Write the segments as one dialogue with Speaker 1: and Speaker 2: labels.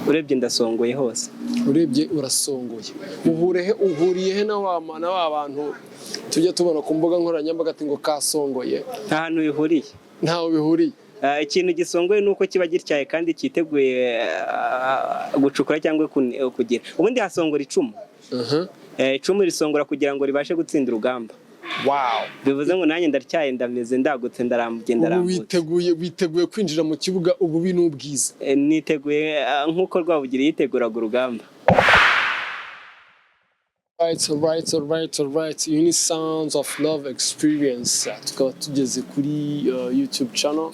Speaker 1: urebye ndasongoye hose.
Speaker 2: Urebye urasongoye. Uhuriye he na wa bantu tujya tubona ku mbuga nkoranyambaga ati ngo kasongoye?
Speaker 1: Nta hantu bihuriye.
Speaker 2: Ntaho bihuriye.
Speaker 1: Ikintu gisongoye nuko kiba gityaye kandi cyiteguye gucukura cyangwa kugira. Ubundi hasongora icumu. Icumu risongora kugira ngo ribashe gutsinda urugamba.
Speaker 2: Wow.
Speaker 1: Bivuze ngo nanjye ndatyaye ndameze ndagutse ndarambutse.
Speaker 2: Witeguye kwinjira mu kibuga ububi n'ubwiza.
Speaker 1: Niteguye nkuko Rwabugiri yiteguraga urugamba.
Speaker 2: Alright. Iyi ni Sounds of Love Experience. Tukaba tugeze kuri YouTube channel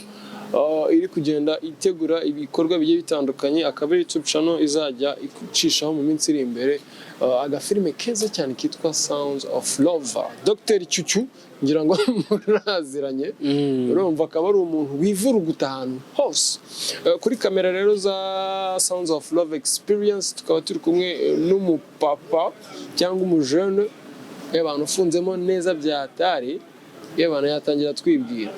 Speaker 2: iri kugenda itegura ibikorwa bigiye bitandukanye, akaba YouTube channel izajya icishaho mu minsi iri imbere agafilime keza cyane kitwa Sounds of Love. Dr. Chuchu ngira ngo muraziranye, urumva akaba ari umuntu wivuruguta ahantu hose. Kuri kamera rero za Sounds of Love Experience tukaba turi kumwe n'umupapa cyangwa umujene y'abantu ufunzemo neza byatari y'abantu yatangira twibwira.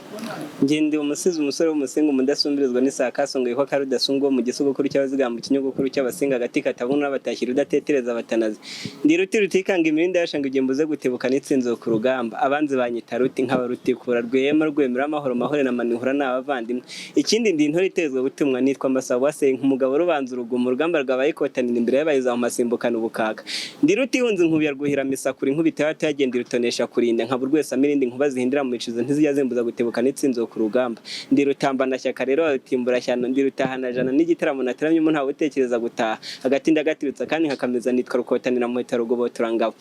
Speaker 1: Ngende umusizi umusore w'umusinga umudasumbirizwa n'isakasongoye ko karudasungwa mu gisogokuru cy'abazigamba ikinyogokuru cy'abasinga agati katabuna batashyira udatetereza batanazi. Ndi ruti rutikanga imirinda yashanga igembuze gutebuka n'itsinzo ku rugamba. Abanzi banyita ruti nk'abarutikura rwema rwemera amahoro mahore na manihura n'abavandimwe. Ikindi ndi intore itezwe gutumwa nitwa Masabo wase nk'umugabo rubanza urugumo urugamba rwabaye kotanira imbere y'abayiza mu masimbukana ubukaka. Ndi ruti hunze nkubya rwuhira misakura inkubita yatagenda rutonesha kurinda nkaburwesa mirindi nkubazi hindira mu micizo ntizijya zembuza gutebuka n'itsinzo ku rugamba. Ndi rutambana shyaka rero atimbura cyane ndi rutahana jana n'igitaramo nateramye mu ntawe utekereza gutaha agatinda gatirutsa kandi nkakameza nitwa rukotanira mu hetaro goboturangabo.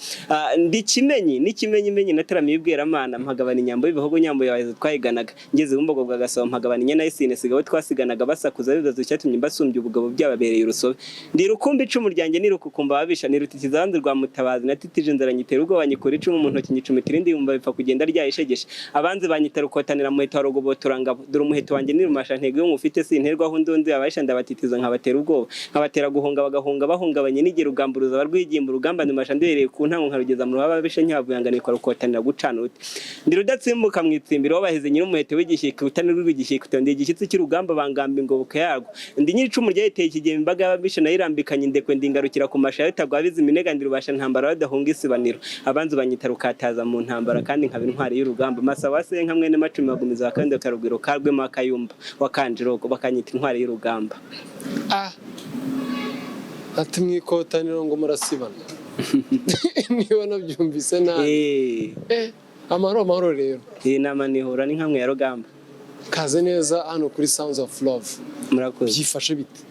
Speaker 1: Ndi kimenyi nateramye ibwera mana mpagabana inyambo y'ibihogo nyambo yabaye twayiganaga ngeze umbogo bwa gasabo mpagabana inyana y'isine sigaho twasiganaga basakuza bibazo cyatumye mbasumbye ubugabo byababereye urusobe. Ndi rukumbi icumu ryanjye nirukukumba babisha nirutitizanze rwa mutabazi natitije inzara nyitera ubwo banyikora icumu mu ntoki nyicumita irindi yumva bipfa kugenda ryayishegesha. Abanzi banyita rukotanira mu hetaro goboturangabo dore umuheto wanjye nirumasha ntego yo mufite sinterwa aho ndonze abasha ndabatitiza nkabatera ubwoba nkabatera guhunga bagahunga bahungabanye nigera ugamburuza barwigimba urugamba ndimasha ndereye ku ntango nkarugeza mu ruhaba bishe nyavuyanganirwa rukotanira gucana uti. Ndi rudatsimbuka mwitsimbiro wabaheze nyiri umuheto w'igishyika utanirwa igishyika utonde igishyitsi cy'urugamba bangamba ingoboka yarwo. Ndi nyiri icumu ryayiteye ikigeme imbaga y'ababisha nayirambikanye ndekwe ndingarukira ku mashara yitagwabiza iminega ndirubasha ntambara badahunga isibaniro. Abanzi banyita rukataza mu ntambara kandi nkaba intwari y'urugamba. Masabo wase nka mwene macumi bagumiza bakandi karugwiro karwema akayumba wakanjiroko bakanyita intwari y'urugamba.
Speaker 2: Ati mwikotaniro ngo murasibana. Niba nabyumvise nabi. Amahoro rero.
Speaker 1: Nama nihura ni nkamwe ya rugamba.
Speaker 2: Kaze neza hano kuri Sounds of Love.
Speaker 1: Murakoze.
Speaker 2: Byifashe bite?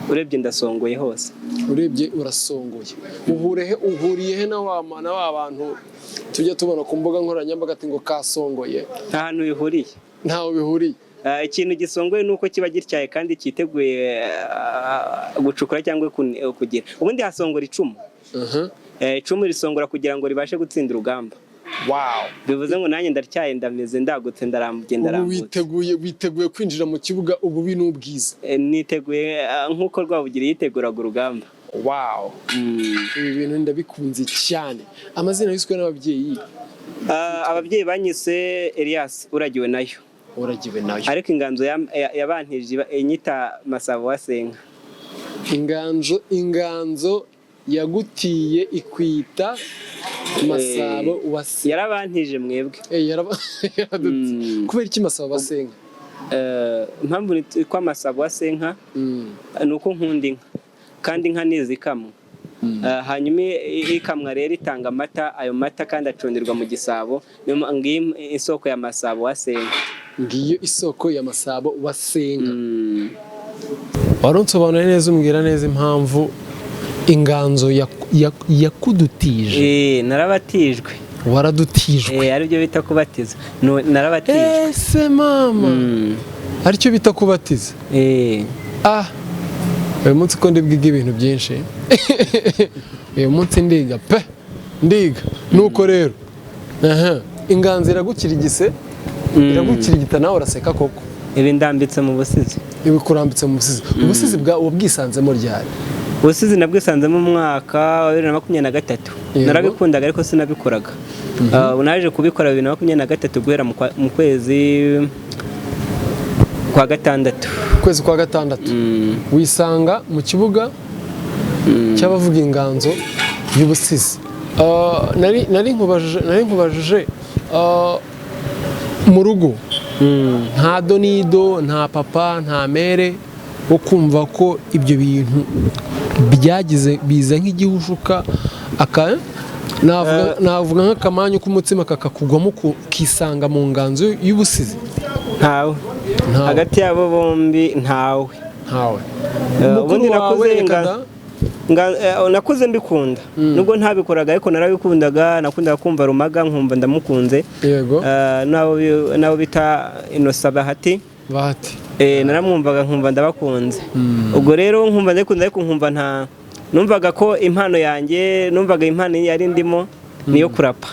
Speaker 1: Urebye ndasongoye hose.
Speaker 2: Urebye urasongoye. Uhuriye he na wa bantu tujya tubona ku mbuga nkoranyambaga ati ngo kasongoye?
Speaker 1: Nta hantu bihuriye.
Speaker 2: Ntaho bihuriye.
Speaker 1: Ikintu gisongoye nuko kiba gityaye kandi cyiteguye gucukura cyangwa kugira. Ubundi hasongora icumu. Icumu risongora kugira ngo ribashe gutsinda urugamba.
Speaker 2: Wow.
Speaker 1: Bivuze ngo nanjye ndatyaye ndameze ndagutse ndarambutse.
Speaker 2: Witeguye kwinjira mu kibuga ububi n'ubwiza.
Speaker 1: Niteguye nkuko Rwabugiri yiteguraga urugamba.
Speaker 2: Wow. Ibi bintu ndabikunze cyane. Amazina yiswe n'ababyeyi.
Speaker 1: Ababyeyi banyise Elias uragiwe nayo. Ariko inganzo yabantije inyita Masabo wasenga.
Speaker 2: Inganzo yagutiye ikwita Masabo wasenga.
Speaker 1: Yarabantije mwebwe.
Speaker 2: Kubera iki Masabo wasenga?
Speaker 1: Impamvu kwa Masabo wasenga nuko nkunda inka kandi inka nizikamwe. Hanyuma ikamwa rero itanga amata, ayo mata kandi acondirwa mu gisabo. Ngiyo isoko ya Masabo wasenga.
Speaker 2: Ngiyo isoko ya Masabo wasenga. Waronsobanura neza umbwira neza impamvu inganzo yakudutije.
Speaker 1: Narabatijwe.
Speaker 2: Waradutijwe.
Speaker 1: Aribyo bita kubatiza. Narabatijwe.
Speaker 2: Ese mama. Aricyo bita kubatiza. Uyu munsi ko ndibwiga ibintu byinshi. Uyu munsi ndiga nuko rero. Inganzo iragukirigise. Iragukirigita nawe uraseka koko.
Speaker 1: Ibi ndambitse mu busizi.
Speaker 2: Ibi kurambitse mu busizi. Ubusizi bwa ubwisanzemo ryari?
Speaker 1: Ubusizi nabwisanzemo mu mwaka wa 2023. Narabikundaga ariko sinabikoraga. Naje kubikora 2023 guhera mu kwezi kwa gatandatu.
Speaker 2: ukwezi kwa gatandatu wisanga mu kibuga cy'abavuga inganzo y'ubusizi. Nari nkubajije mu rugo nta donido, nta papa, nta mere wo kumva ko ibyo bintu byagize biza nk'igihushuka navuga nk'akamanyu k'umutsima kakakugwamo kisanga mu nganzo y'ubusizi?
Speaker 1: Ntawe. Hagati yabo bombi ntawe. Ubundi nakuze mbikunda nubwo ntabikoraga ariko narabikundaga. Nakundaga kumva Rumaga nkumva ndamukunze.
Speaker 2: Yego.
Speaker 1: Nabo bita Innocent Bahati. Naramwumvaga nkumva ndabakunze. Ubwo rero nkumva ndakunda ariko nkumva numvaga ko impano yanjye yari ndimo niyo kurapa.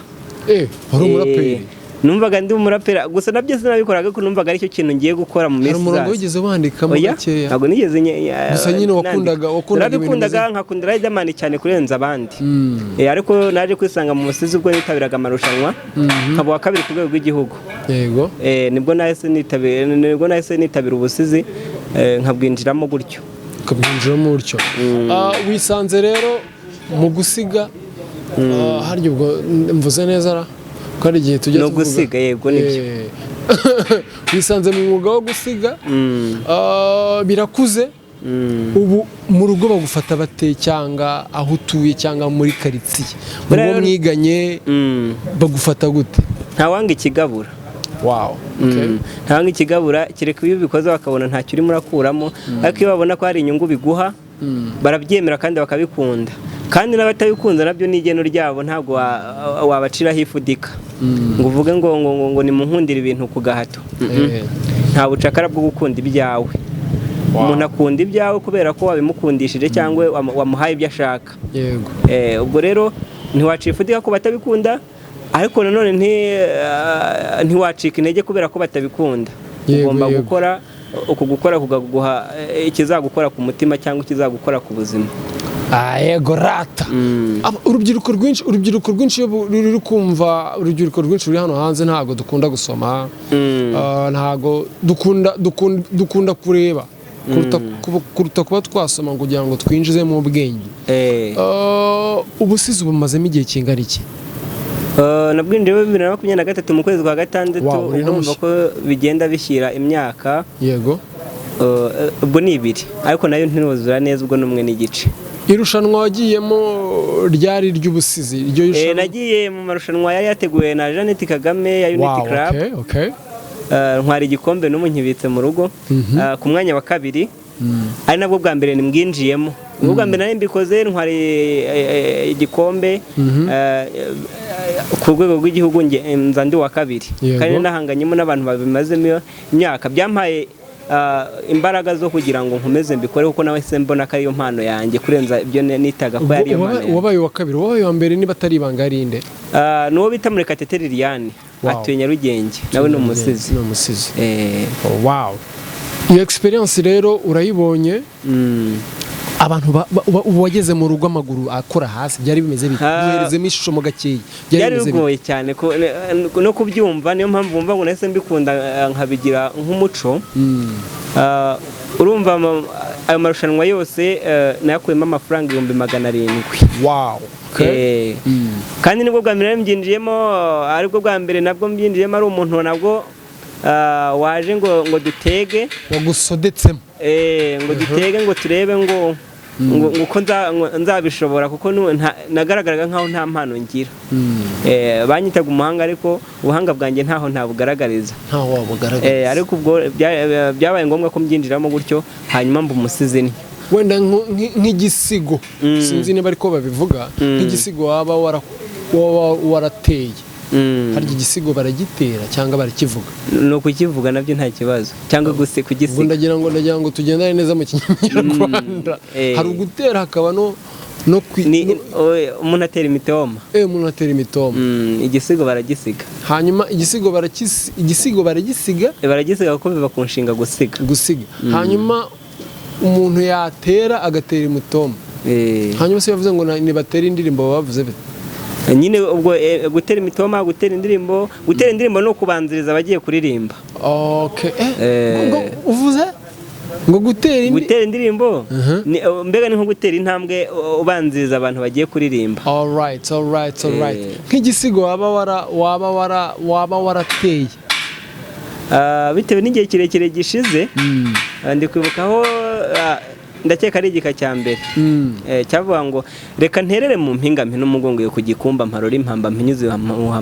Speaker 2: Wari umuraperi?
Speaker 1: Numvaga ndi umuraperi gusa nabyo sinabikoraga ko numvaga ari cyo kintu ngiye gukora mu minsi zaza.
Speaker 2: Hari umurongo wigeze wandikamo gakeya?
Speaker 1: Ntabwo nigeze
Speaker 2: gusa nyine wakundaga
Speaker 1: nkakunda Riderman cyane kurenza abandi. Ariko naje kwisanga mu musizi ubwo nitabiraga amarushanwa nkaba wa kabiri ku rwego rw'igihugu.
Speaker 2: Yego.
Speaker 1: Nibwo nahise nitabira ubusizi nkabwinjiramo gutyo.
Speaker 2: Wisanze rero mu gusiga harya ubwo mvuze neza ra ko ari igihe tujya
Speaker 1: tuvuga no gusiga. Yego nibyo.
Speaker 2: Wisanze mu mwuga wo gusiga birakuze. Ubu mu rugo bagufata bate cyangwa aho utuye cyangwa muri karitsiye mubo mwiganye bagufata gute?
Speaker 1: Ntawanga ikigabura. Ntawanga ikigabura kireka iyo ubikoze bakabona ntacyo urimo urakuramo, ariko iyo babona ko hari inyungu biguha barabyemera kandi bakabikunda. Kandi n'abatabikunda nabyo ni igeno ryabo, ntabwo wabaciraho ifudika ngo uvuge ngo nimunkundire ibintu ku gahato. Nta bucakara bwo gukunda ibyawe. Umuntu akunda ibyawe kubera ko wabimukundishije cyangwa wamuhaye ibyo ashaka.
Speaker 2: Yego.
Speaker 1: Ubwo rero ntiwacira ifudika ko batabikunda, ariko nanone ntiwacika intege kubera ko batabikunda. Ugomba gukora kugaguha ikizagukora ku mutima cyangwa ikizagukora ku buzima.
Speaker 2: Yego rata. Urubyiruko rwinshi ruri kumva, urubyiruko rwinshi ruri hano hanze ntago dukunda gusoma, ntago dukunda kureba kuruta kuba twasoma kugira ngo twinjize mu bwenge. Ubusizi bumazemo igihe kingana iki?
Speaker 1: Nabwinjiye 2023 mu kwezi kwa gatandatu. Urumva ko bigenda bishyira imyaka.
Speaker 2: Yego.
Speaker 1: Ubwo ni 2 ariko nayo ntiruzura neza, ubwo n'umwe n'igice.
Speaker 2: Irushanwa wagiyemo ryari ry'ubusizi?
Speaker 1: Nagiye mu marushanwa yari yateguwe na Jeannette Kagame ya Unity Club. Ntwara igikombe n'umunkibitse mu rugo ku mwanya wa 2. Ari nabwo bwa mbere nimbwinjiyemo. Ubwo mbere nari mbikoze ntwara igikombe ku rwego rw'igihugu nza ndi wa 2. Kandi nahanganyemo n'abantu babimazemo imyaka. Byampaye imbaraga zo kugira ngo nkomeze mbikore kuko nawe se mbona ko ariyo mpano yanjye kurenza ibyo nitaga ko yari impano.
Speaker 2: Wabaye wa 2, wabaye wa mbere niba atari ibanga rinde?
Speaker 1: Nuwo bita Murekatete Liliane atuye Nyarugenge, nawe ni umusizi.
Speaker 2: Wow. Iyo experience rero urayibonye. Abantu wageze mu rugo amaguru akora hasi byari bimeze bite? Biherezemo ishusho mu gakeyi.
Speaker 1: Byari bigoye cyane no kubyumva, niyo mpamvu bumva ngo nahise mbikunda nkabigira nk'umuco. Urumva ayo marushanwa yose nayakuyemo amafaranga 700,000.
Speaker 2: Wow.
Speaker 1: Kandi nibwo bwa mbere mbyinjiyemo, aribwo bwa mbere nabwo mbyinjiyemo ari umuntu nabwo waje ngo dutege,
Speaker 2: wagusodetsemo
Speaker 1: ngo dutege ngo turebe ngo uko nzabishobora kuko nagaragaraga nkaho nta mpano ngira. Banyitaga umuhanga ariko ubuhanga bwanjye ntaho ntabugaragariza. Ariko ubwo byabaye ngombwa ko mbyinjiramo gutyo, hanyuma mba umusizi ni
Speaker 2: wenda nk'igisigo, sinzi niba ariko babivuga, nk'igisigo waba warateye. Hari igisigo baragitera cyangwa barakivuga?
Speaker 1: No kukivuga nabyo nta kibazo, cyangwa kugisiga.
Speaker 2: Ndagira ngo tugendane neza mu Kinyarwanda. Hari ugutera hakaba
Speaker 1: umuntu atera imitoma.
Speaker 2: Umuntu atera imitoma.
Speaker 1: Igisigo baragisiga.
Speaker 2: Hanyuma igisigo baragisiga
Speaker 1: kuko biva ku nshinga gusiga. Hanyuma umuntu yatera agatera imitoma. Hanyuma se yavuze ngo nibatera indirimbo bavuze bite? nyine ubwo gutera imitoma, gutera indirimbo no kubanziriza abagiye kuririmba.
Speaker 2: Okay. Ngo uvuze ngo gutera
Speaker 1: indirimbo mbega ni nko gutera intambwe ubanziriza abantu bagiye kuririmba.
Speaker 2: All right. Nk'igisigo waba warateye
Speaker 1: bitewe n'igihe kirekire gishize, ndi kwibukaho ndakeka ari igika cya mbere cyavuga ngo reka nterere mu mpinga mpino umugongo yo ku gikumba mparora impamba mpinyuze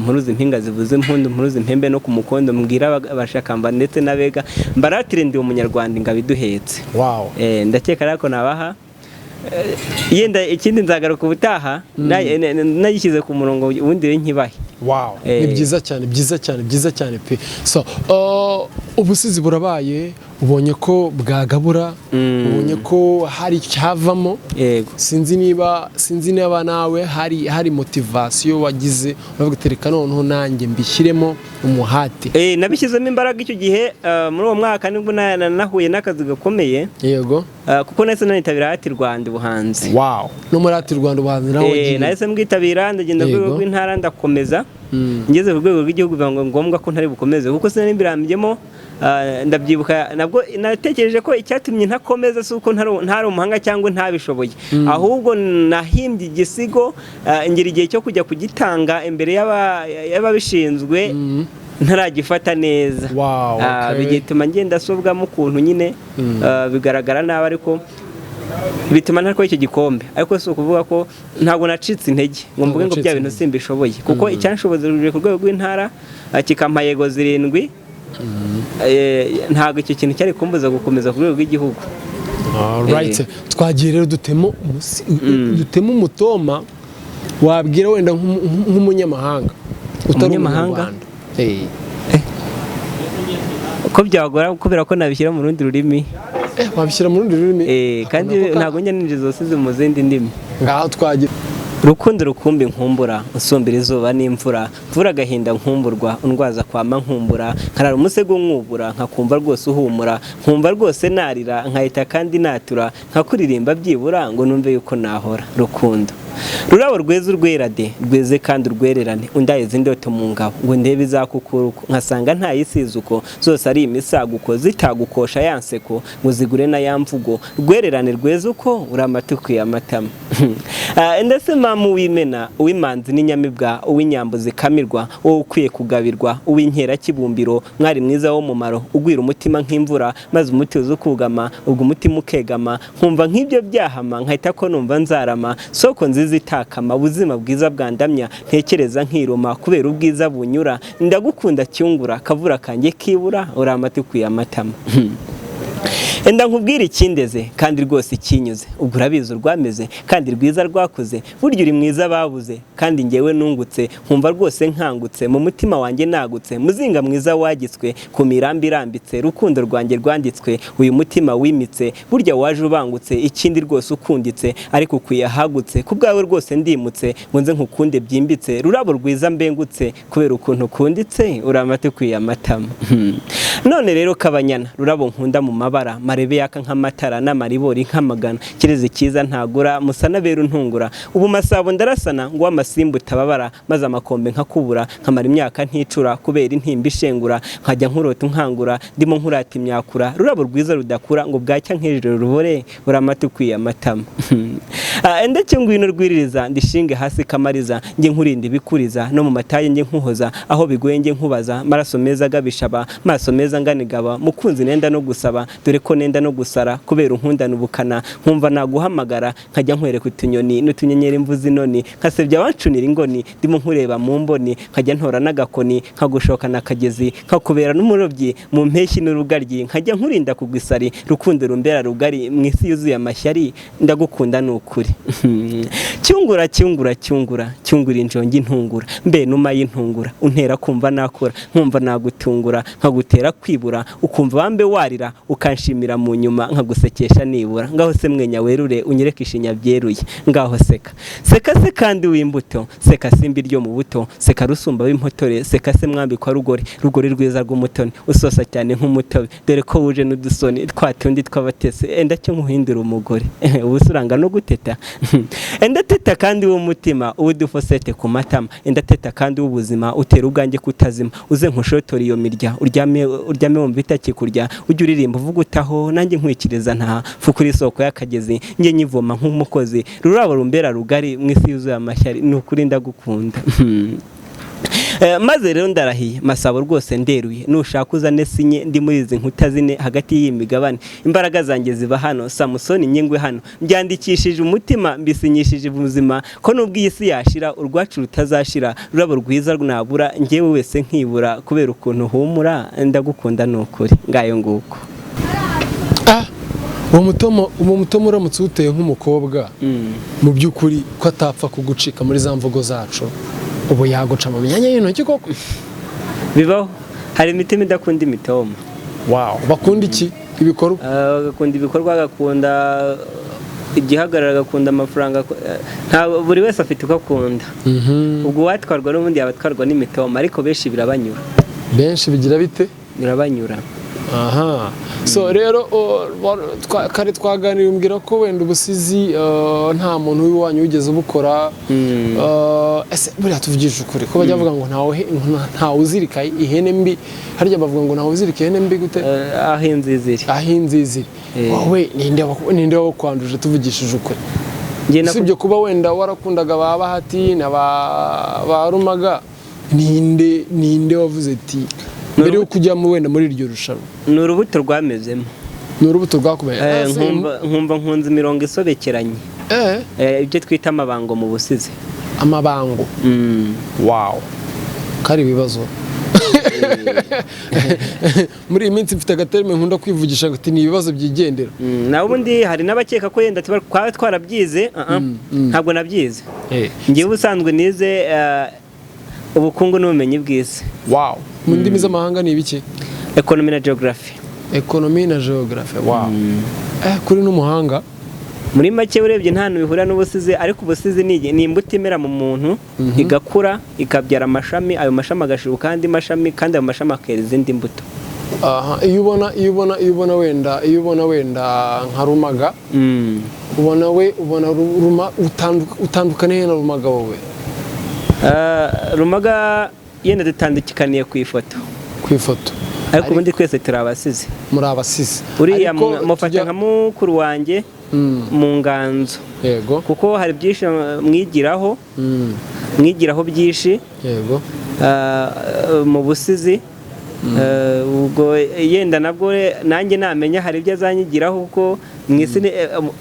Speaker 1: mpuruza impinga zivuze impundu mpuruza impembe no ku mukondo mbwira abashakamba ndetse n'abega mbaratire ndi umunyarwanda ingabo iduhetse.
Speaker 2: Wow.
Speaker 1: Ndakeka ariko nabaha yenda ikindi nzagaruka ubutaha nayishyize ku murongo ubundi nkibahe.
Speaker 2: Wow. Ni byiza cyane pe. So ubusizi burabaye, ubonye ko bwagabura, ubonye ko hari icyavamo.
Speaker 1: Yego.
Speaker 2: Sinzi niba nawe hari motivation wagize uravuga tereka noneho nanjye mbishyiremo umuhate.
Speaker 1: Nabishyizemo imbaraga icyo gihe muri uwo mwaka nibwo nahuye n'akazi gakomeye.
Speaker 2: Yego.
Speaker 1: Kuko nahise nanitabira Hati Rwanda ubuhanzi.
Speaker 2: Wow. No muri Hati Rwanda ubuhanzi nawe wagiye.
Speaker 1: Nahise mbwitabira ndagenda ku rwego rw'intara ndakomeza. Ngeze ku rwego rw'igihugu bivuga ngo ngombwa ko ntari bukomeze kuko sinari mbirambyemo. Ndabyibuka nabwo natekereje ko icyatumye ntakomeza si uko ntari umuhanga cyangwa ntabishoboye, ahubwo nahimbye igisigo ngira igihe cyo kujya kugitanga imbere y'ababishinzwe ntaragifata neza. Bigatuma ngenda asobwamo ukuntu nyine bigaragara nabi, ariko bituma ntakora icyo gikombe. Ariko si ukuvuga ko ntabwo nacitse intege ngo mvuge ngo bya bintu simbishoboye, kuko icyanshoboza ku rwego rw'intara kikampa yego 7. Ntabwo icyo kintu cyari kumbuza gukomeza ku rwego rw'igihugu.
Speaker 2: Alright. Twagiye rero dutemo umutoma wabwira wenda nk'umunyamahanga utari umunyarwanda.
Speaker 1: Ko byagora kubera ko nabishyira mu rundi rurimi.
Speaker 2: Wabishyira mu rundi rurimi?
Speaker 1: Kandi ntabwo njya ninjiza zose mu zindi ndimi.
Speaker 2: Ngaho twagiye.
Speaker 1: Rukundo rukumbi nkumbura usumbira izuba n'imvura, mvura agahinda nkumburwa undwaza kwama nkumbura, nkarara umusego nkubura nkakumva rwose uhumura, nkumva rwose narira nkahita kandi natura, nkakuririmba byibura ngo numve yuko nahora. Rukundo rurabo rweze urwerade rweze kandi urwererane, undaheze indoto mu ngabo ngo ndebe izakukuruko, nkasanga ntayisizuko zose ari imisaguko, zitagukosha yanseko ngo zigure na yamvugo, rwererane rweze uko uramatukuye amatama. Ndetse mamu wimena uw'imanzi n'inyamibwa, uw'inyambo zikamirwa, wowe ukwiye kugabirwa, uw'inkera kibumbiro, mwari mwiza wo mumaro, ugwira umutima nk'imvura maze umuti uza ukugama, ubwo umutima ukegama, nkumva nk'ibyo byahama nkahita ko numva nzarama, soko nziza itakama, ubuzima bwiza bwandamya, ntekereza nkiruma kubera ubwiza bunyura, ndagukunda cyungura, kavura kanjye kibura uramatukuye amatama. Enda nkubwira ikindeze kandi rwose ikinyuze, ubwo urabizi urwameze kandi rwiza rwakuze, burya uri mwiza babuze kandi ngewe nungutse, nkumva rwose nkangutse mu mutima wanjye nagutse, muzinga mwiza wagitswe ku mirambi irambitse, rukundo rwanjye rwanditswe uyu mutima wimitse, burya waje ubangutse ikindi rwose ukunditse, ariko ukwiye ahagutse ku bwawe rwose ndimutse, ngo nze nkukunde byimbitse, rurabo rwiza mbengutse kubera ukuntu ukunditse uramatukuye amatama. None rero kabanyana rurabo nkunda mu mabara, marebe yaka nk'amatara n'amaribori nk'amagana, kireze cyiza ntagura musana beru ntungura, ubu masabo ndarasana ngo amasimbu tababara, maze amakombe nkakubura, nkamara imyaka nticura kubera intimba ishengura, nkajya nkurota nkangura ndimo nkurata imyakura, rurabo rwiza rudakura ngo bwacya nk'ijoro rubore uramatukuye amatama. Ndetse ngwino rwiririza ndishinge hasi kamariza, nge nkurinda ibikuriza no mu mataye nge nkuhoza, aho bigoye nge nkubaza, maraso meza gabishaba, maso meza nganigaba, mukunzi nenda no gusaba, dore ko nenda no gusara kubera unkundana ubukana, nkumva naguhamagara nkajya nkwereka utunyoni n'utunyenyeri mvuzi noni, nkasebya wancunira ingoni ndimo nkureba mu mboni, nkajya ntora n'agakoni nkagushoka nakagezi, nkakubera n'umurobyi mu mpeshyi n'urugaryi, nkajya nkurinda kugwisari, rukundo rumbera rugari mu isi yuzuye amashyari, ndagukunda n'ukuri. Cyungura cyungura cyungura cyungura injongi ntungura, mbe numa y'intungura, untera kumva nakora, nkumva nagutungura, nkagutera kwibura, ukumva bambe warira ukanshima nkakwishimira mu nyuma nkagusekesha nibura ngaho se mwenya werure unyereke ishinya byeruye ngaho seka se kandi w'imbuto seka simbi ryo mu buto seka rusumba w'impotore seka se mwambikwa rugori rwiza rw'umutoni usosa cyane nk'umutobe dore ko wuje n'udusoni twatundi twabatese enda cyo nkuhindura umugore ubusuranga no guteta enda teta kandi w'umutima udufosete ku matama enda teta kandi w'ubuzima utera ubwanjye kutazima uze nkushotora iyo mirya uryame wumva itakikurya ujye uririmba uvuga utaho nanjye nkwikiriza nta fukura isoko y'akagezi njye nyivoma nk'umukozi rurabo rumbera rugari mu isi yuzuye amashyari ni ukuri ndagukunda maze rero ndarahiye masabo rwose nderuye nushaka uzane sinye ndi muri izi nkuta zine hagati y'iyi migabane imbaraga zanjye ziba hano Samusoni nyingwe hano mbyandikishije umutima mbisinyishije ubuzima ko nubwo iyi si yashira urwacu rutazashira rurabo rwiza nabura njyewe wese nkibura kubera ukuntu humura ndagukunda nukuri ngayo nguko
Speaker 2: uwo mutomo uramutse uteye nk'umukobwa mu by'ukuri ko atapfa kugucika muri za mvugo zacu ubu yaguca mu myanya y'intoki koko
Speaker 1: bibaho hari imitima idakunda imitoma
Speaker 2: bakunda iki ibikorwa
Speaker 1: agakunda ibikorwa agakunda igihagarara agakunda amafaranga buri wese afite uko akunda ubwo uwatwarwa n'ubundi yabatwarwa n'imitoma ariko benshi birabanyura
Speaker 2: benshi bigira bite
Speaker 1: birabanyura
Speaker 2: so rero kare twaganira umbwira ko wenda ubusizi nta muntu w'iwanyu wigeze ubukora ese buriya tuvugisha ukuri ko bajya bavuga ngo ntawe uzirika ihene mbi harya bavuga ngo ntawe uzirika ihene mbi gute aho inziziri wowe ninde wakwanduje tuvugishije ukuri usibye kuba wenda warakundaga ba Bahati na ba Rumaga ninde wavuze ati mbere yo kujya wenda muri iryo rushanwa
Speaker 1: ni urubuto rwamezemo
Speaker 2: ni urubuto rwakomeye
Speaker 1: nkumva nkunze imirongo isobekeranye ibyo twita amabango mu busizi
Speaker 2: amabango kari ibibazo muri iyi minsi mfite agaterime nkunda kwivugisha ngo ni ibibazo byigendera
Speaker 1: nawe ubundi hari n'abakeka ko yenda twaba twarabyize ntabwo nabyize ngewe ubusanzwe nize ubukungu n'ubumenyi bw'isi
Speaker 2: mu ndimi z'amahanga ni ibiki
Speaker 1: economy na geography
Speaker 2: kuri n'umuhanga
Speaker 1: muri make urebye nta hantu bihura n'ubusizi ariko ubusizi ni imbuto imera mu muntu igakura ikabyara amashami ayo mashami agashibuka andi mashami kandi ayo mashami akera izindi mbuto
Speaker 2: iyo ubona wenda nka Rumaga ubona utandukaniye na Rumaga wowe
Speaker 1: Rumaga yenda dutandukaniye ku ifoto ariko ubundi twese turi abasizi
Speaker 2: muri abasizi
Speaker 1: uriya mufata nka mukuru wanjye mu nganzo
Speaker 2: yego
Speaker 1: kuko hari byinshi mwigiraho byinshi
Speaker 2: yego
Speaker 1: mu busizi ubwo yenda nabwo nanjye namenya hari ibyo azanyigiraho kuko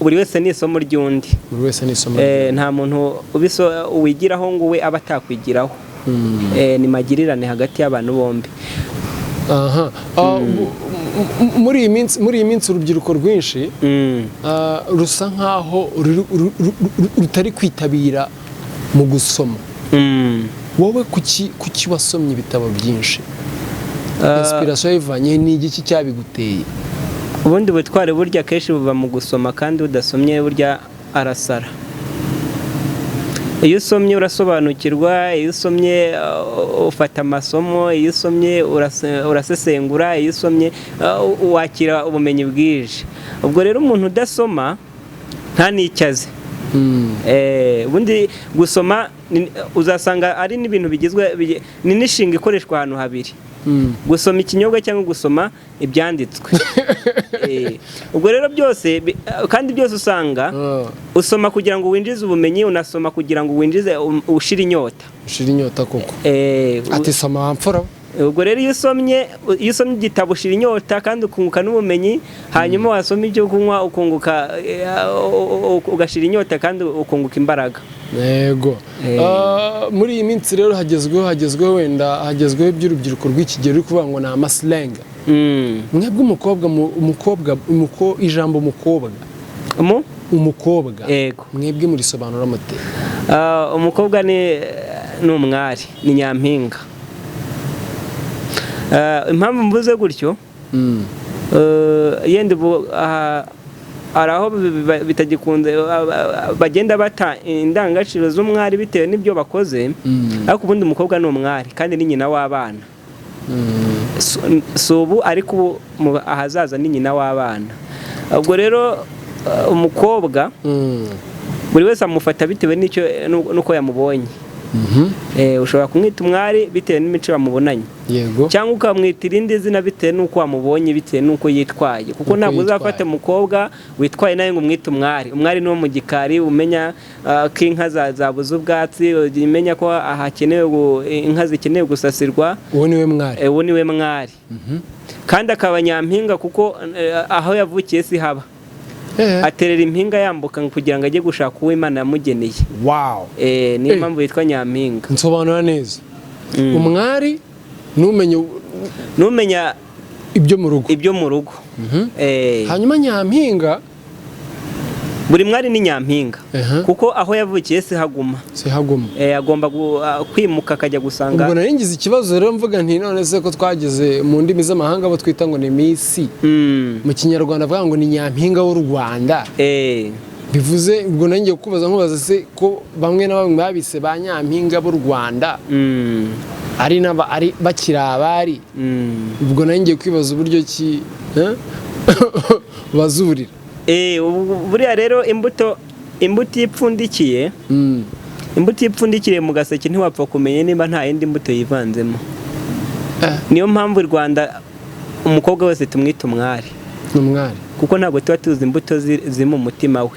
Speaker 1: buri wese ni isomo ry'undi nta muntu wigiraho ngo we aba atakwigiraho ni magirirane hagati y'abantu bombi
Speaker 2: muri iyi minsi urubyiruko rwinshi rusa nkaho rutari kwitabira mu gusoma wowe kuki wasomye ibitabo byinshi inspiration yivanye ni igiki cyabiguteye
Speaker 1: ubundi butware burya kenshi buva mu gusoma kandi udasomye burya arasara iyo usomye urasobanukirwa iyo usomye ufata amasomo iyo usomye urasesengura iyo usomye wakira ubumenyi bwije ubwo rero umuntu udasoma nta n'icyazi ubundi gusoma uzasanga ari n'ibintu bigizwe ni n'inshinga ikoreshwa ahantu habiri gusoma ikinyobwa cyangwa gusoma ibyanditswe ubwo rero byose kandi byose usanga usoma kugira ngo winjize ubumenyi unasoma kugira ngo winjize ushira inyota
Speaker 2: koko ati soma mfura
Speaker 1: ubwo rero iyo usomye igitabo ushira inyota kandi ukunguka n'ubumenyi hanyuma wasoma ibyo kunywa ukunguka ugashira inyota kandi ukunguka imbaraga
Speaker 2: yego muri iyi minsi rero hagezweho iby'urubyiruko rw'ikigero uri kuvuga ngo ni amasilenga mwebwe ijambo umukobwa mwebwe murisobanura mute
Speaker 1: umukobwa ni umwari ni nyampinga impamvu mvuze gutyo yenda ubu hari aho bitagikunze bagenda bata indangagaciro z'umwari bitewe n'ibyo bakoze, ariko ubundi umukobwa ni umwari kandi ni nyina w'abana. Si ubu ariko ahazaza ni nyina w'abana. Ubwo rero umukobwa buri wese amufata bitewe n'uko yamubonye. Ushobora kumwita umwari bitewe n'imico bamubonanye, cyangwa ukamwita irindi zina bitewe n'uko wamubonye, bitewe n'uko yitwaye, kuko ntabwo uzafata umukobwa witwaye nawe ngo umwite umwari. Umwari ni wo mu gikari, umenya ko inka zabuze ubwatsi, umenya ko inka zikeneye gusasirwa.
Speaker 2: Uwo ni we mwari.
Speaker 1: Kandi akaba nyampinga kuko aho yavukiye si haba. Aterera impinga yambuka kugira ngo ajye gushaka uwo Imana yamugeneye. Niyo mpamvu yitwa nyampinga.
Speaker 2: Nsobanura neza. Umwari numenya ibyo mu rugo. Hanyuma nyampinga, buri mwari ni nyampinga kuko aho yavukiye si haguma. Agomba kwimuka akajya gusanga. Ubwo naringize ikibazo rero mvuga nti none se ko twageze mu ndimi z'amahanga abo twita ngo ni Miss, mu Kinyarwanda avuga ngo ni nyampinga w'u Rwanda. Bivuze ubwo nangiye kubaza se ko bamwe na bamwe babise ba nyampinga b'u Rwanda ari bakiri abari. Ubwo nangiye kwibaza uburyo ki bazurira.
Speaker 1: Buriya rero imbuto ipfundikiye, imbuto ipfundikiye mu gaseke ntiwapfa kumenya niba nta yindi mbuto yivanzemo. Niyo mpamvu i Rwanda umukobwa wese tumwita umwari, kuko ntabwo tuba tuzi imbuto ziri mu mutima we.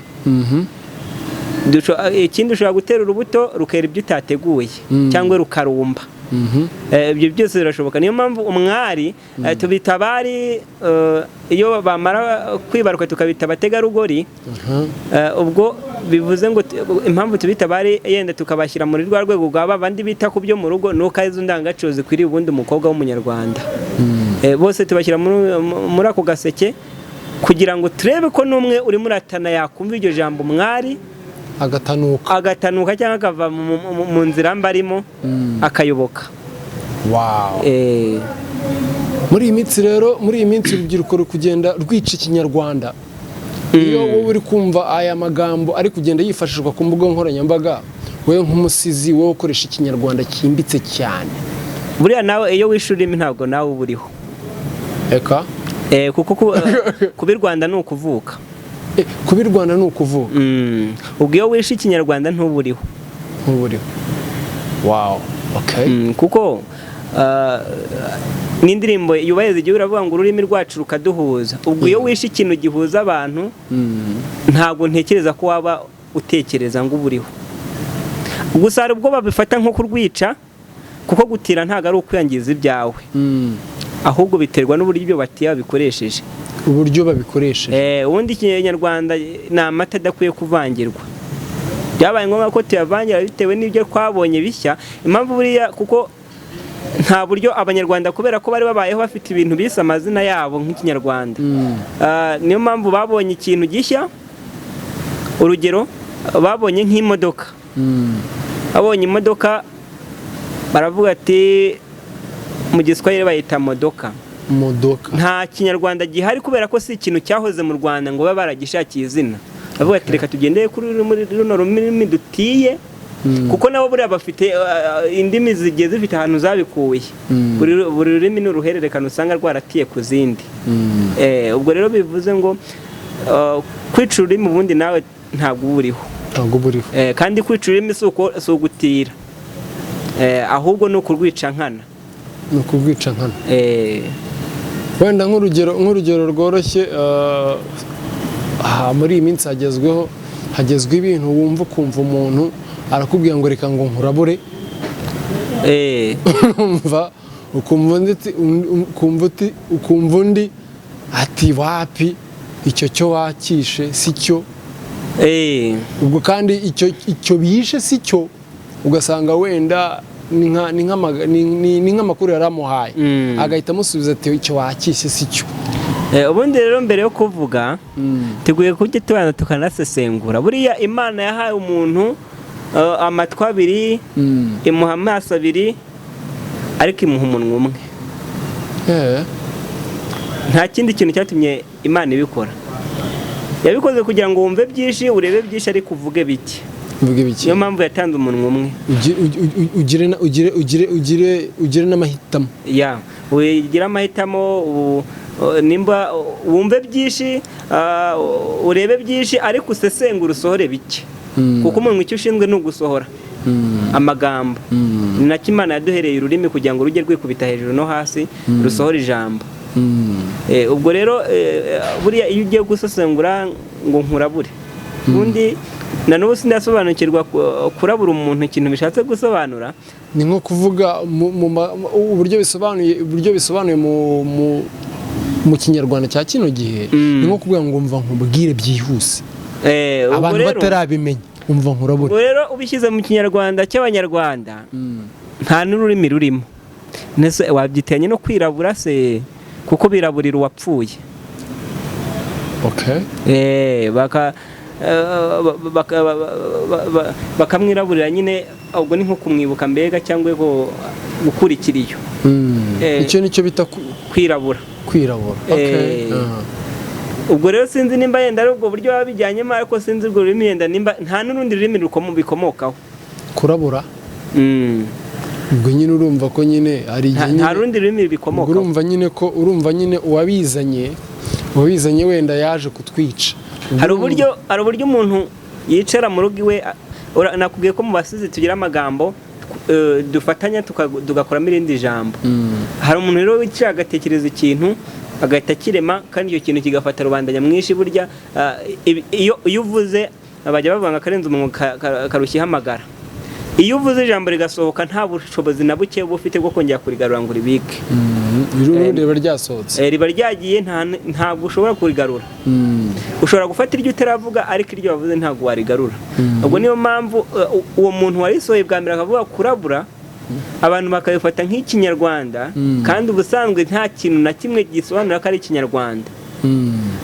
Speaker 1: Ikindi ushobora gutera urubuto rukera ibyo utateguye cyangwa rukarumba. Ibyo byose birashoboka. Niyo mpamvu umwari tubita abari, iyo bamara kwibaruka tukabita abategarugori. Ubwo bivuze ngo impamvu tubita abari yenda tukabashyira muri rwa rwego rw'aba bandi bita ku byo mu rugo, nuko ari zo ndangagaciro zikwiriye ubundi umukobwa w'umunyarwanda. Bose tubashyira muri ako gaseke kugira ngo turebe ko n'umwe urimo uratana yakumva iryo jambo umwari agatanuka cyangwa akava mu nzira mbarimo akayoboka.
Speaker 2: Muri iyi minsi rero, urubyiruko ruri kugenda rwica Ikinyarwanda. Iyo wowe uri kumva aya magambo ari kugenda yifashishwa ku mbuga nkoranyambaga, wowe nk'umusizi wowe ukoresha Ikinyarwanda cyimbitse cyane,
Speaker 1: buriya nawe iyo wishe ururimi ntabwo nawe uba uriho. Kuko kuba i Rwanda ni ukuvuka. Ubwo iyo wishe Ikinyarwanda ntuba uriho. Kuko n'indirimbo yubahiriza igihugu iravuga ngo ururimi rwacu rukaduhuza. Ubwo iyo wishe ikintu gihuza abantu, ntabwo ntekereza ko waba utekereza ngo uba uriho. Gusa hari ubwo babifata nko kurwica, kuko gutira ntabwo ari ukwiyangiza ibyawe, ahubwo biterwa n'uburyo ibyo batiya babikoresheje. Ubundi Ikinyarwanda ni amata adakwiye kuvangirwa. Byabaye ngombwa ko tuyavangira bitewe n'ibyo twabonye bishya. Impamvu buriya kuko nta buryo Abanyarwanda, kubera ko bari babayeho bafite ibintu bise amazina yabo nk'Ikinyarwanda, niyo mpamvu babonye ikintu gishya. Urugero, babonye nk'imodoka. Babonye imodoka baravuga ati mu Giswahili bayita modoka. Nta Kinyarwanda gihari kubera ko si ikintu cyahoze mu Rwanda ngo babe baragishakiye izina. Bavuga ati reka tugendeye kuri runo rurimi dutiye, kuko nabo buriya bafite indimi zigiye zifite ahantu zabikuye. Buri rurimi ni uruhererekane usanga rwaratiye ku zindi. Ubwo rero bivuze ngo kwica ururimi ubundi nawe ntabwo uba uriho. Kandi kwica ururimi si ugutira, ahubwo ni ukurwica nkana.
Speaker 2: Wenda nk'urugero rworoshye, muri iyi minsi hagezweho ibintu wumva ukumva umuntu arakubwira ngo reka ngo nkurabure. Ukumva undi ati wapi, icyo cyo wakishe si cyo. Ubwo kandi icyo bishe si cyo, ugasanga wenda ni nk'amakuru yaramuhaye, agahita amusubiza ati icyo wakishe si cyo.
Speaker 1: Ubundi rero mbere yo kuvuga tuguye kujya tubana tukanasesengura. Buriya Imana yahaye umuntu amatwi abiri, imuha amaso abiri, ariko imuha umunwa umwe. nta kindi kintu cyatumye Imana ibikora. Yabikoze kugira ngo wumve byinshi, urebe byinshi ariko uvuge bike.
Speaker 2: Uvuge bike.
Speaker 1: Niyo mpamvu yatanze umunwa umwe.
Speaker 2: Ugire n'amahitamo.
Speaker 1: Ya, ugira amahitamo, nimba wumve byinshi, urebe byinshi ariko usesengura usohore bike. Kuko umuntu icyo ushinzwe ni ugusohora amagambo. Ni nacyo Imana yaduhereye ururimi kugira ngo rujye rwikubita hejuru no hasi, rusohore ijambo. Ubwo rero buriya iyo ugiye gusesengura ngo nkurabure, ubundi na n'ubu sindasobanukirwa kurabura umuntu ikintu bishatse gusobanura.
Speaker 2: Ni nko kuvuga uburyo bisobanuye mu kinyarwanda cya kino gihe, ni nko kuvuga ngo mva nkubwire byihuse, abantu batarabimenya, umva nkurabure.
Speaker 1: Ubwo rero ubishyize mu kinyarwanda cy'abanyarwanda, nta n'ururimi rurimo. Nese wabyitanye no kwirabura se, kuko biraburira uwapfuye. Bakamwiraburira nyine, ubwo ni nko kumwibuka mbega cyangwa gukurikira iyo.
Speaker 2: Icyo nicyo bita
Speaker 1: kwirabura. Ubwo rero sinzi nimba yenda ari ubwo buryo babijyanyemo, ariko sinzi urwo rurimi yenda nimba nta n'urundi rurimi bikomokaho.
Speaker 2: Kurabura. Ubwo nyine urumva ko nyine ari
Speaker 1: nta rundi rurimi bikomokaho.
Speaker 2: Urumva nyine uwabizanye wenda yaje kutwica.
Speaker 1: Hari uburyo umuntu yicara mu rugo iwe. Nakubwiye ko mu basizi tugira amagambo dufatanya tugakoramo irindi jambo. Hari umuntu rero wicara agatekereza ikintu agahita kirema, kandi icyo kintu kigafata rubanda nyamwinshi. Burya iyo uvuze bajya bavuga ngo akarenze umunwa karushya ihamagara. Iyo uvuze ijambo rigasohoka nta bushobozi na buke uba ufite bwo kongera kurigarura ngo uribike.
Speaker 2: Riba ryasohotse,
Speaker 1: riba ryagiye, ntabwo ushobora kurigarura. Ushobora gufata iryo utaravuga, ariko iryo wavuze ntabwo warigarura. Ubwo niyo mpamvu uwo muntu warisohoye bwa mbere akavuga kurabura, abantu bakabifata nk'ikinyarwanda, kandi ubusanzwe nta kintu na kimwe gisobanura ko ari ikinyarwanda.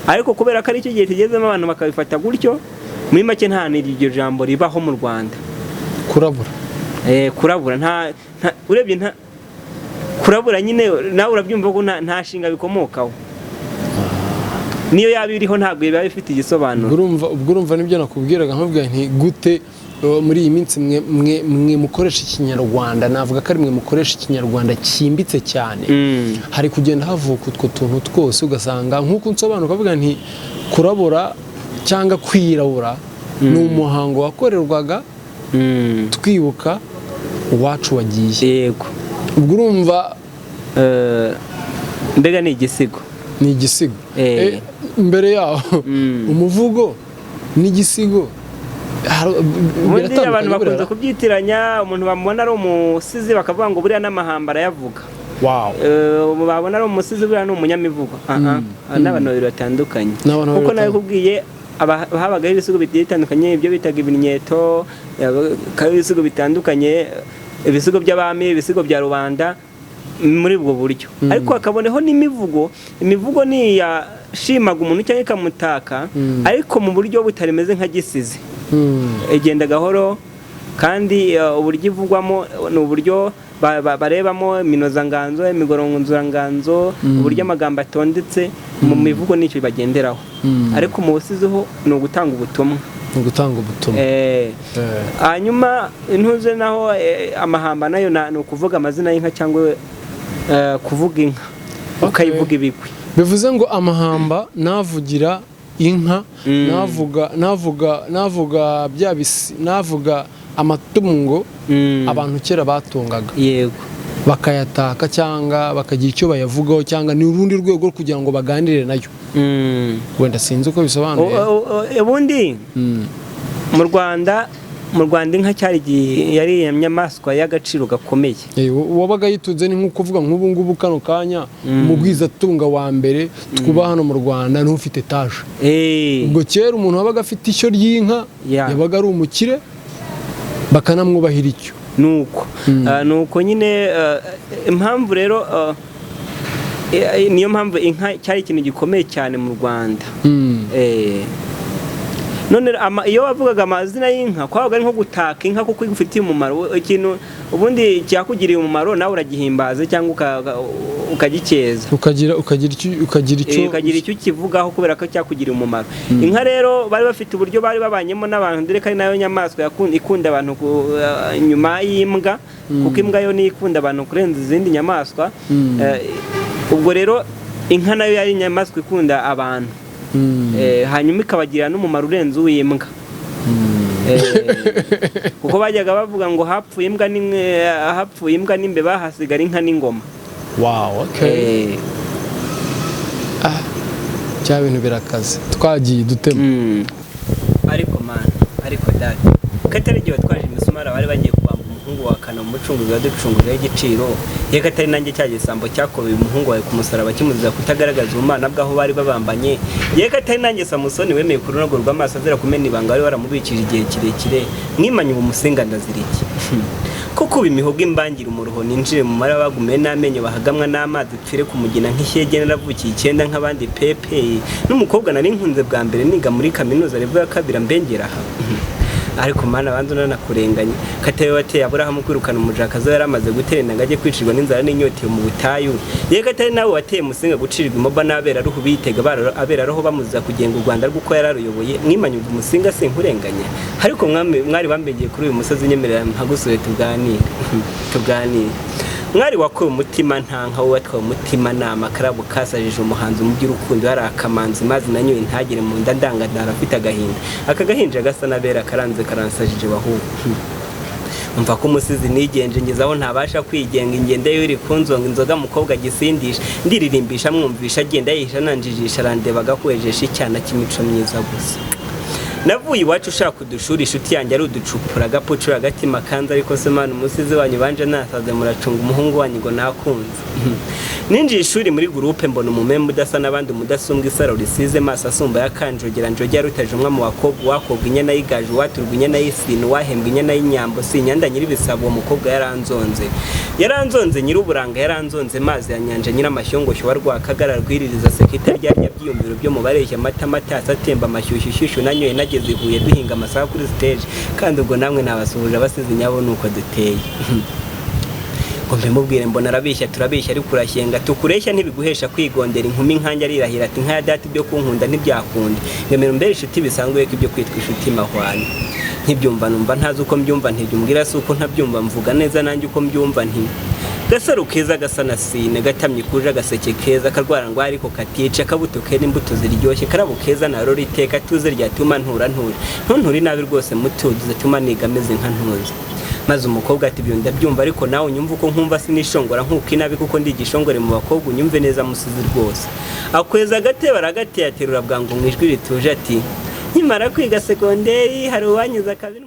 Speaker 1: Ariko kubera ko ari cyo gihe tugezemo, abantu bakabifata gutyo, muri make nta n'iryo jambo ribaho mu Rwanda. Kurabura urebye kurabura nyine nawe urabyumva ko nta shinga bikomokaho. Niyo yaba iriho ntabwo biba bifite igisobanuro.
Speaker 2: Ubwo urumva nibyo nakubwiraga, nkubwira nti gute muri iyi minsi mwe mukoresha ikinyarwanda, navuga ko ari mwe mukoresha ikinyarwanda cyimbitse cyane. Hari kugenda havuka utwo tuntu twose, ugasanga nk'uko nsobanura ukavuga nti kurabura cyangwa kwirabura ni umuhango wakorerwaga twibuka uwacu wagiye.
Speaker 1: Yego.
Speaker 2: Ubwo urumva
Speaker 1: mbega ni igisigo.
Speaker 2: Mbere yaho umuvugo n'igisigo
Speaker 1: ubundi abantu bakunze kubyitiranya. Umuntu bamubona ari umusizi bakavuga ngo buriya n'amahamba arayavuga. Babona ari umusizi buriya ni umunyamivugo. N'abantu babiri batandukanye, kuko nawe kubwiye habagaho ibisigo bitandukanye, ibyo bitaga ibinyeto, ibisigo bitandukanye, ibisigo by'abami, ibisigo bya rubanda, muri ubwo buryo. Ariko hakaboneho n'imivugo. Imivugo ni yashimaga umuntu cyangwa ikamutaka, ariko mu buryo butarimeze nka gisizi. Igenda gahoro, kandi uburyo ivugwamo ni uburyo barebamo iminozanganzo, imigoronzoranganzo, uburyo amagambo atondetse. Mu mivugo nicyo bagenderaho, ariko mu busizi ho ni ugutanga ubutumwa. Hanyuma intuze naho amahamba nayo ni ukuvuga amazina y'inka cyangwa kuvuga inka, ukayivuga ibigwi.
Speaker 2: Bivuze ngo amahamba navugira inka, navuga amatungo abantu kera batungaga.
Speaker 1: Yego.
Speaker 2: Bakayataka cyangwa bakagira icyo bayavugaho, cyangwa ni urundi rwego rwo kugira ngo baganire nayo. Wenda sinzi uko bisobanuye.
Speaker 1: Ubundi mu Rwanda inka yari inyamaswa y'agaciro gakomeye.
Speaker 2: Wabaga yitunze, ni nko kuvuga nk'ubu ngubu kano kanya umugwizatunga wa mbere twuba hano mu Rwanda ni ufite etaje. Ubwo kera umuntu wabaga afite ishyo ry'inka yabaga ari umukire, bakanamwubahira icyo.
Speaker 1: Nuko nyine impamvu rero niyo mpamvu inka cyari ikintu gikomeye cyane mu Rwanda. none iyo wavugaga amazina y'inka kwabaga ari nko gutaka inka kuko igufitiye umumaro, ikintu ubundi cyakugiriye umumaro nawe uragihimbaza cyangwa ukagikeza
Speaker 2: ukagira
Speaker 1: icyo kivugaho kubera ko cyakugiriye umumaro. Inka rero bari bafite uburyo bari babanyemo n'abantu, dore ko ari nayo nyamaswa ikunda abantu nyuma y'imbwa, kuko imbwa yo niyo ikunda abantu kurenza izindi nyamaswa. Ubwo rero inka nayo yari inyamaswa ikunda abantu, hanyuma ikabagirira n'umumaro urenze uw'imbwa. Kuko bajyaga bavuga ngo hapfuye imbwa n'imbeba hasigara inka n'ingoma.
Speaker 2: Wow, okay. Cya bintu birakaze twagiye dutema.
Speaker 1: Ariko dati katari gihe twaje imisumara bari bagiye kubamba umuhungu wa Kana umucunguzi waducungurira igiciro, ye katari nanjye cya gisambo cyakobe umuhungu wawe kumusaraba kimuziza kutagaragaza ubumana bwaho bari babambanye, ye katari nanjye Samusoni wemeye kurunogorwa amaso azira kumena ibanga bari baramubikije igihe kirekire, mwimanye umusinga ndaziriki kuko bimihoga imbangira umuruho ninjire mu mara bagume n'amenyo bahagamwa n'amazi pfire kumugina nk'ishyege naravukiye 9 nk'abandi pepe, n'umukobwa nari nkunze bwa mbere niga muri kaminuza revo ya kabira mbengera aha. Ariko mana bandu nanakurenganye katewe wateye Aburahamu kwirukana umujakazo yaramaze guterena ngaje kwicirwa n'inzara n'inyoti mu butayu, ye katari nawe wateye musinga gucirirwa imoba n'abera ruhu bitega abera roho bamuza kugenga u Rwanda rw'uko yararuyoboye, mwimanye umusinga sinkurenganye. Ariko mwari bambegeye kuri uyu musozi nyemerera mpagusuye tuganire mwari wakoye umutima ntanka watwaye umutima nama karabo kasajije umuhanzi mu by'urukundo hari akamanzi mazi nanyoye ntagire mu nda ndangandara afite agahinda akagahinja gasa nabera karanze karansajije bahu umva ko umusizi nigenje ngezaho ntabasha kwigenga ingende yo iri kunzonga inzoga mukobwa gisindisha ndiririmbisha mwumvisha agenda yihisha nanjijisha arandeba gakwejesha icyana cy'imico myiza gusa. Navuye iwacu ushaka udushuri inshuti yanjye ari uducupura agapucura agatima kanza, ariko se mana umusizi wanyu banje nasaze muracunga umuhungu wanyu ngo nakunze. Ninjiye ishuri muri groupe mbona umumembe udasa n'abandi umudasumbwa isaro risize maso asumba yakanjogera njogera rutaje umwe mu bakobwa wakobwa inyana yigaje waturwa inyana y'isinu wahembwa inyana y'inyambo si inyanda nyiri bisabo uwo mukobwa yaranzonze nyiri uburanga yaranzonze mazi ya nyanja nyira amashyongosho warwakagara rwiririza sekita ryarya byiyumviro byo mu bareshya amata matasa atemba amashyushyushyushu nanyoye nageze Huye duhinga amasaha kuri stage, kandi ubwo namwe nabasuhuje abasizi nyabo nuko duteye. Ngo mbemubwire mbona arabishya turabishya ariko urashyenga tukureshya ntibiguhesha kwigondera inkumi nkanje arirahira ati nka dati byo kunkunda ntibyakunda ngemera mbere inshuti bisanzwe ko ibyo kwitwa inshuti mahwani ntibyumva numva ntazi uko mbyumva ntibyumbwira se uko ntabyumva mvuga neza nanjye uko mbyumva nti gasaro keza gasa na sine gatamye kuje agaseke keza karwara ngo ariko katice kabuto kera imbuto ziryoshye karabo keza na rori iteka tuze ryatuma ntunturi nabi rwose mutuduze tuma nigameze nka ntuze. Maze umukobwa ati byo ndabyumva ariko nawe unyumva uko nkumva sinishongora nkuko inabi kuko ndigishongore mu bakobwa unyumve neza musizi rwose. Akweza agateba aragateye aterura bwangu mwijwi rituje ati nkimara kwiga segonderi hari uwanyuza kabiri